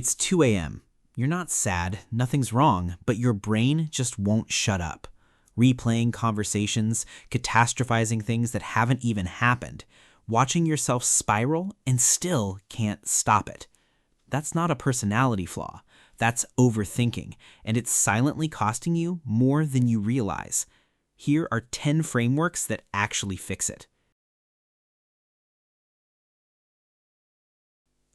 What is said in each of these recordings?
It's 2 a.m. You're not sad, nothing's wrong, but your brain just won't shut up. Replaying conversations, catastrophizing things that haven't even happened, watching yourself spiral and still can't stop it. That's not a personality flaw. That's overthinking, and it's silently costing you more than you realize. Here are 10 frameworks that actually fix it.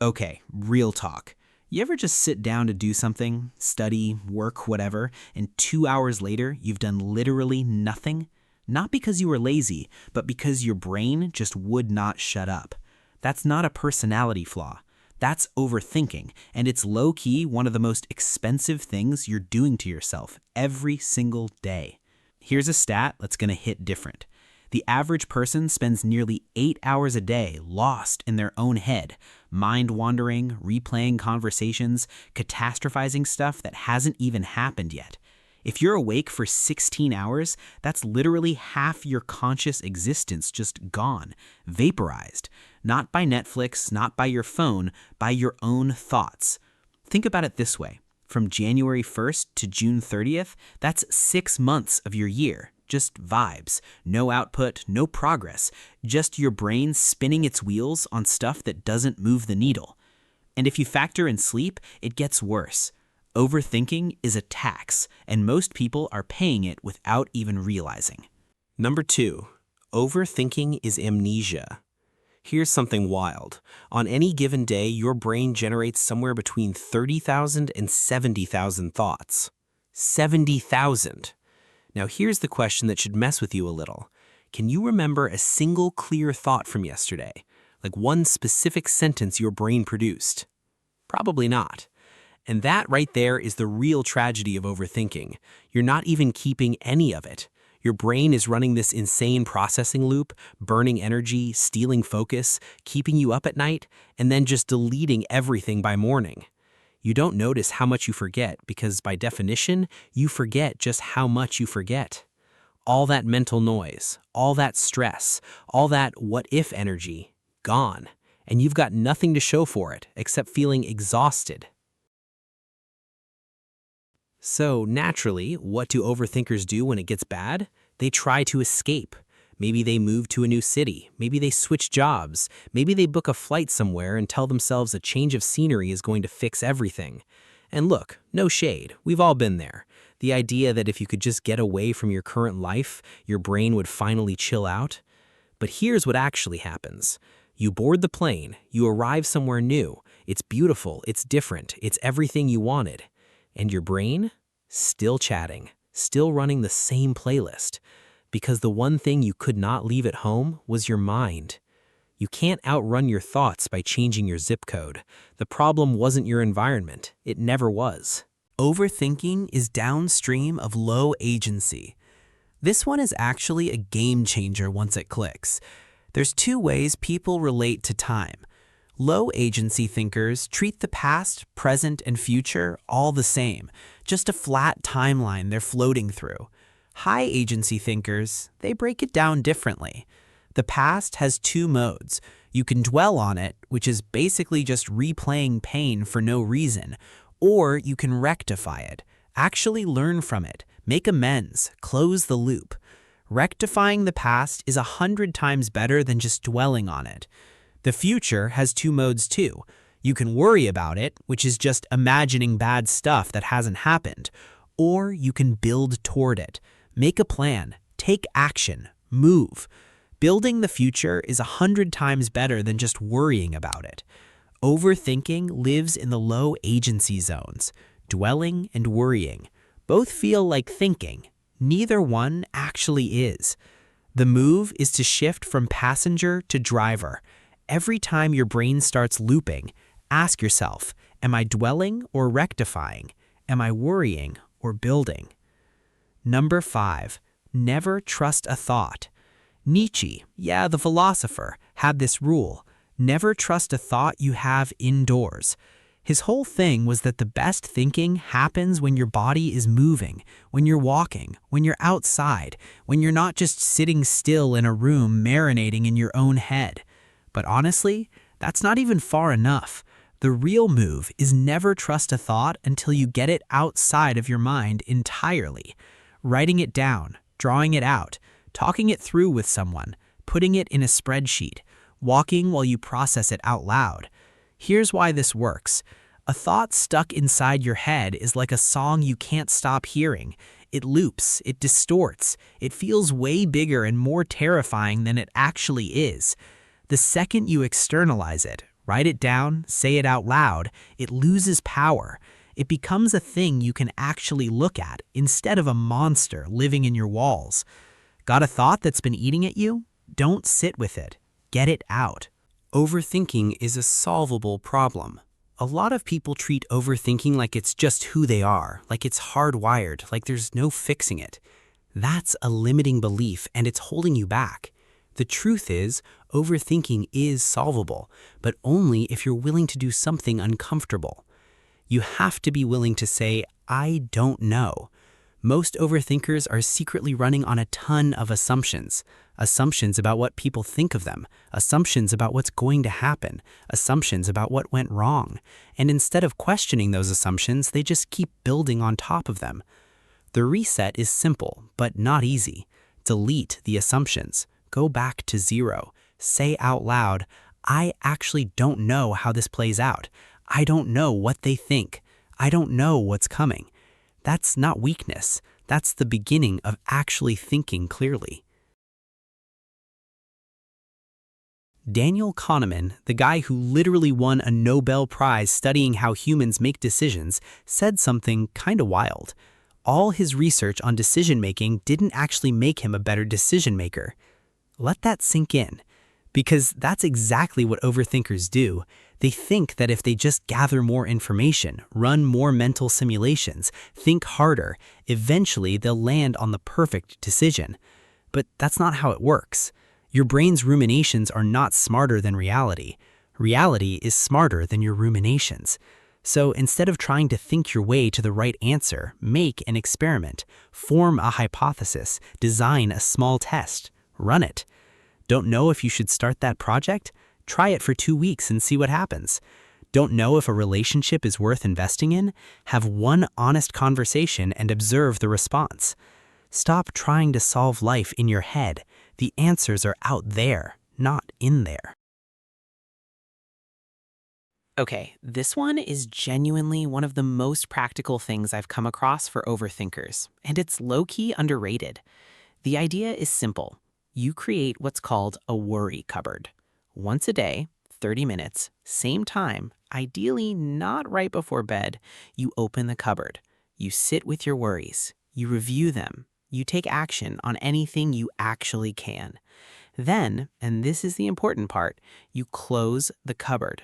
Okay, real talk. You ever just sit down to do something, study, work, whatever, and 2 hours later you've done literally nothing? Not because you were lazy, but because your brain just would not shut up. That's not a personality flaw. That's overthinking, and it's low-key one of the most expensive things you're doing to yourself every single day. Here's a stat that's gonna hit different. The average person spends nearly 8 hours a day lost in their own head, mind-wandering, replaying conversations, catastrophizing stuff that hasn't even happened yet. If you're awake for 16 hours, that's literally half your conscious existence just gone, vaporized. Not by Netflix, not by your phone, by your own thoughts. Think about it this way. From January 1st to June 30th, that's 6 months of your year. Just vibes, no output, no progress, just your brain spinning its wheels on stuff that doesn't move the needle. And if you factor in sleep, it gets worse. Overthinking is a tax, and most people are paying it without even realizing. Number 2, overthinking is amnesia. Here's something wild. On any given day, your brain generates somewhere between 30,000 and 70,000 thoughts. 70,000! Now here's the question that should mess with you a little. Can you remember a single clear thought from yesterday? Like one specific sentence your brain produced? Probably not. And that right there is the real tragedy of overthinking. You're not even keeping any of it. Your brain is running this insane processing loop, burning energy, stealing focus, keeping you up at night, and then just deleting everything by morning. You don't notice how much you forget because, by definition, you forget just how much you forget. All that mental noise, all that stress, all that what-if energy, gone. And you've got nothing to show for it except feeling exhausted. So, naturally, what do overthinkers do when it gets bad? They try to escape. Maybe they move to a new city. Maybe they switch jobs. Maybe they book a flight somewhere and tell themselves a change of scenery is going to fix everything. And look, no shade, we've all been there. The idea that if you could just get away from your current life, your brain would finally chill out. But here's what actually happens. You board the plane, you arrive somewhere new. It's beautiful, it's different, it's everything you wanted. And your brain? Still chatting, still running the same playlist. Because the one thing you could not leave at home was your mind. You can't outrun your thoughts by changing your zip code. The problem wasn't your environment. It never was. Overthinking is downstream of low agency. This one is actually a game changer once it clicks. There's 2 ways people relate to time. Low agency thinkers treat the past, present, and future all the same, just a flat timeline they're floating through. High agency thinkers, they break it down differently. The past has 2 modes. You can dwell on it, which is basically just replaying pain for no reason, or you can rectify it, actually learn from it, make amends, close the loop. Rectifying the past is 100 times better than just dwelling on it. The future has 2 modes too. You can worry about it, which is just imagining bad stuff that hasn't happened, or you can build toward it. Make a plan, take action, move. Building the future is 100 times better than just worrying about it. Overthinking lives in the low agency zones. Dwelling and worrying both feel like thinking. Neither one actually is. The move is to shift from passenger to driver. Every time your brain starts looping, ask yourself, am I dwelling or rectifying? Am I worrying or building? Number 5, never trust a thought. Nietzsche, the philosopher, had this rule. Never trust a thought you have indoors. His whole thing was that the best thinking happens when your body is moving, when you're walking, when you're outside, when you're not just sitting still in a room marinating in your own head. But honestly, that's not even far enough. The real move is never trust a thought until you get it outside of your mind entirely. Writing it down, drawing it out, talking it through with someone, putting it in a spreadsheet, walking while you process it out loud. Here's why this works. A thought stuck inside your head is like a song you can't stop hearing. It loops, it distorts, it feels way bigger and more terrifying than it actually is. The second you externalize it, write it down, say it out loud, it loses power. It becomes a thing you can actually look at instead of a monster living in your walls. Got a thought that's been eating at you? Don't sit with it. Get it out. Overthinking is a solvable problem. A lot of people treat overthinking like it's just who they are, like it's hardwired, like there's no fixing it. That's a limiting belief and it's holding you back. The truth is, overthinking is solvable, but only if you're willing to do something uncomfortable. You have to be willing to say, I don't know. Most overthinkers are secretly running on a ton of assumptions. Assumptions about what people think of them, assumptions about what's going to happen, assumptions about what went wrong. And instead of questioning those assumptions, they just keep building on top of them. The reset is simple, but not easy. Delete the assumptions. Go back to zero. Say out loud, I actually don't know how this plays out. I don't know what they think. I don't know what's coming. That's not weakness. That's the beginning of actually thinking clearly. Daniel Kahneman, the guy who literally won a Nobel Prize studying how humans make decisions, said something kinda wild. All his research on decision-making didn't actually make him a better decision-maker. Let that sink in, because that's exactly what overthinkers do. They think that if they just gather more information, run more mental simulations, think harder, eventually they'll land on the perfect decision. But that's not how it works. Your brain's ruminations are not smarter than reality. Reality is smarter than your ruminations. So instead of trying to think your way to the right answer, make an experiment, form a hypothesis, design a small test, run it. Don't know if you should start that project? Try it for 2 weeks and see what happens. Don't know if a relationship is worth investing in? Have one honest conversation and observe the response. Stop trying to solve life in your head. The answers are out there, not in there. Okay, this one is genuinely one of the most practical things I've come across for overthinkers, and it's low-key underrated. The idea is simple. You create what's called a worry cupboard. Once a day, 30 minutes, same time, ideally not right before bed, you open the cupboard. You sit with your worries. You review them. You take action on anything you actually can. Then, and this is the important part, you close the cupboard.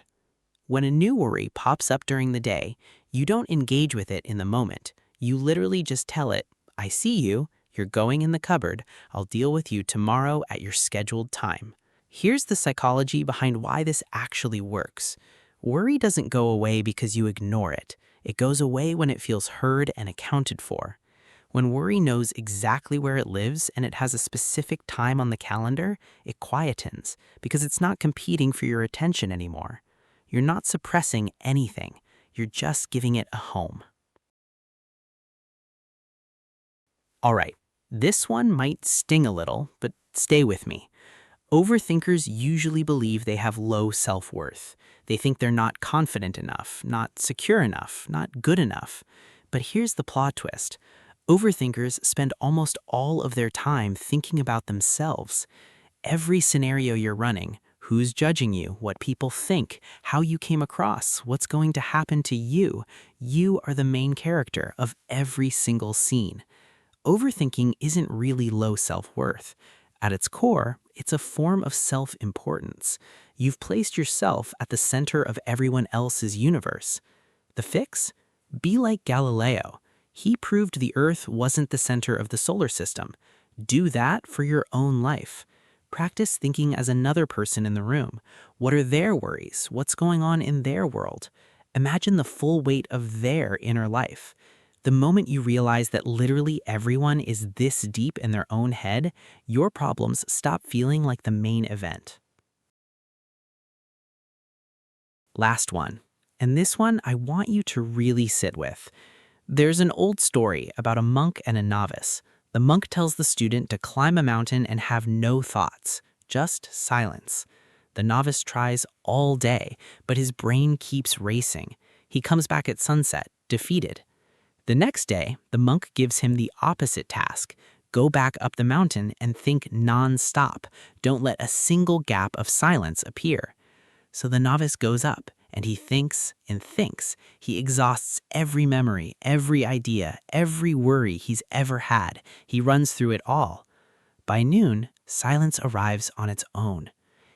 When a new worry pops up during the day, you don't engage with it in the moment. You literally just tell it, I see you, you're going in the cupboard, I'll deal with you tomorrow at your scheduled time. Here's the psychology behind why this actually works. Worry doesn't go away because you ignore it. It goes away when it feels heard and accounted for. When worry knows exactly where it lives and it has a specific time on the calendar, it quietens because it's not competing for your attention anymore. You're not suppressing anything. You're just giving it a home. All right, this one might sting a little, but stay with me. Overthinkers usually believe they have low self-worth. They think they're not confident enough, not secure enough, not good enough. But here's the plot twist. Overthinkers spend almost all of their time thinking about themselves. Every scenario you're running, who's judging you, what people think, how you came across, what's going to happen to you, you are the main character of every single scene. Overthinking isn't really low self-worth. At its core, it's a form of self-importance. You've placed yourself at the center of everyone else's universe. The fix? Be like Galileo. He proved the Earth wasn't the center of the solar system. Do that for your own life. Practice thinking as another person in the room. What are their worries? What's going on in their world? Imagine the full weight of their inner life. The moment you realize that literally everyone is this deep in their own head, your problems stop feeling like the main event. Last one. And this one I want you to really sit with. There's an old story about a monk and a novice. The monk tells the student to climb a mountain and have no thoughts, just silence. The novice tries all day, but his brain keeps racing. He comes back at sunset, defeated. The next day, the monk gives him the opposite task. Go back up the mountain and think non-stop. Don't let a single gap of silence appear. So the novice goes up, and he thinks and thinks. He exhausts every memory, every idea, every worry he's ever had. He runs through it all. By noon, silence arrives on its own.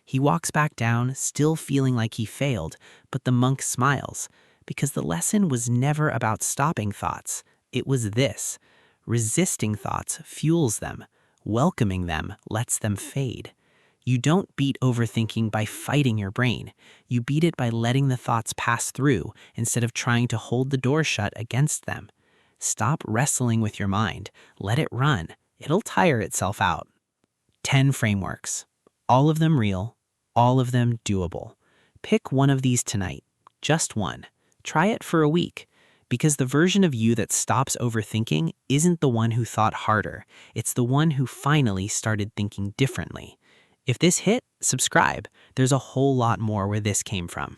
He walks back down, still feeling like he failed, but the monk smiles, because the lesson was never about stopping thoughts. It was this: resisting thoughts fuels them. Welcoming them lets them fade. You don't beat overthinking by fighting your brain. You beat it by letting the thoughts pass through instead of trying to hold the door shut against them. Stop wrestling with your mind. Let it run. It'll tire itself out. 10 frameworks. All of them real. All of them doable. Pick one of these tonight. Just one. Try it for a week. Because the version of you that stops overthinking isn't the one who thought harder. It's the one who finally started thinking differently. If this hit, subscribe. There's a whole lot more where this came from.